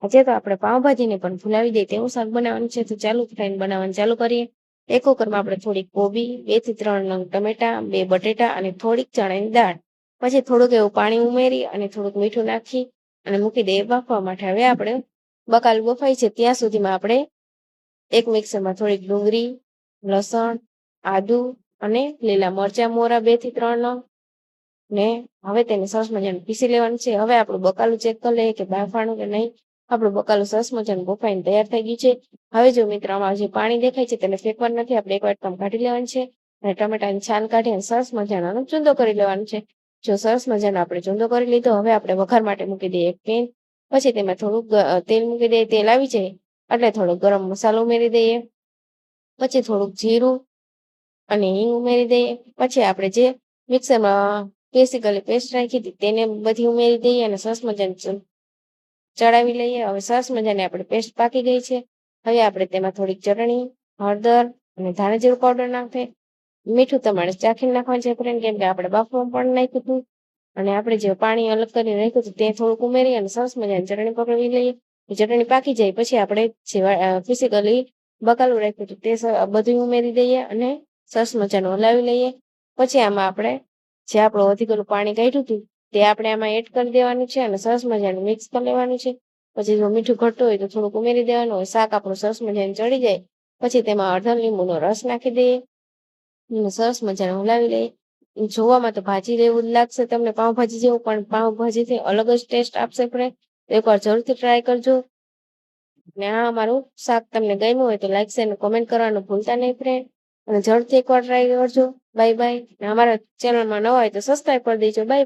આજે તો આપણે પાવભાજીને પણ ભૂલાવી દઈએ તેવું શાક બનાવવાનું છે. તો ચાલુ ફ્રાઈન બનાવવાનું ચાલુ કરીએ. એક કુકરમાં આપણે થોડીક કોબી, 2 થી 3 નંગ ટમેટા, 2 બટેટા અને થોડીક ચણાની દાળ, પછી થોડુંક એવું પાણી ઉમેરી અને થોડુંક મીઠું નાખી અને મૂકી દઈએ બાફવા માટે. હવે આપણે બકાલું બફાય છે ત્યાં સુધીમાં આપણે એક મિક્સરમાં થોડીક ડુંગળી, લસણ, આદુ અને લીલા મરચાં મોરા 2 થી 3 નંગ ને હવે તેને સરસ મજાનું પીસી લેવાનું છે. હવે આપણું બકાલું ચેક કરી લઈએ કે બાફાણું કે નહીં. આપણું બકાલું સરસ મજાનું બફાઈને તૈયાર થઈ ગયું છે. હવે જો મિત્રો આમાં જે પાણી દેખાય છે તેને ફેંકવાનું નથી, આપણે એક વાટકામાં કાઢી લેવાનું છે અને ટમેટાની છાલ કાઢી અને સરસ મજાનો ચૂંદો કરી લેવાનો છે. જો સરસ મજાનો આપણે ચૂંદો કરી લીધો, હવે આપણે વઘાર માટે મૂકી દઈએ એક પેન, પછી તેમાં થોડુંક તેલ મૂકી દઈએ. તેલ આવી જાય એટલે થોડો ગરમ મસાલો ઉમેરી દઈએ, પછી થોડુંક જીરું અને હિંગ ઉમેરી દઈએ. પછી આપણે જે મિક્સરમાં બેસિકલી પેસ્ટ રાખી હતી તેને બધી ઉમેરી દઈએ અને સરસ મજાની ચડાવી લઈએ. હવે સરસ મજાની આપણે પેસ્ટ પાકી ગઈ છે. હવે આપણે તેમાં થોડીક ચટણી, હળદર અને ધાણા જીરું પાવડર નાખીએ. મીઠું તમારે ચાખીને નાખવાનું છે ફ્રેન્ડ, કેમ કે આપણે બાફવામાં પણ નાખ્યું હતું અને આપણે જે પાણી અલગ કરીને રાખ્યું હતું તે થોડુંક ઉમેરી અને સરસ મજાની ચટણી પકડી લઈએ. ચટણી પાકી જાય પછી આપણે જે ફિઝિકલી બકાલું રાખ્યું હતું તે બધું ઉમેરી દઈએ અને સરસ મજાનું હલાવી લઈએ. પછી આમાં આપણે જે આપણું વધી ગયેલું પાણી કાઢ્યું હતું તે આપણે આમાં એડ કરી દેવાનું છે અને સરસ મજાનું મિક્સ કરી લેવાનું છે. પછી જો મીઠું ઘટતું હોય તો થોડુંક ઉમેરી દેવાનું હોય. શાક આપણું સરસ મજાનું ચડી જાય પછી તેમાં અડધો લીંબુનો રસ નાખી દઈએ અને સરસ મજાનું હલાવી લઈએ. જોવામાં તો ભાજી જેવું જ લાગશે તમને, પાવભાજી જેવું, પણ પાવભાજીથી અલગ જ ટેસ્ટ આપશે ફ્રેન્ડ. એકવાર જરૂરથી ટ્રાય કરજો. ને આ અમારું શાક તમને ગમ્યું હોય તો લાઈક, શેર અને કોમેન્ટ કરવાનું ભૂલતા નહીં ફ્રેન્ડ. અને જરૂરથી એકવાર ટ્રાય કરજો. Bye bye. અમારા ચેનલમાં નવા હોય તો સબસ્ક્રાઈબ કરી દેજો. બાય.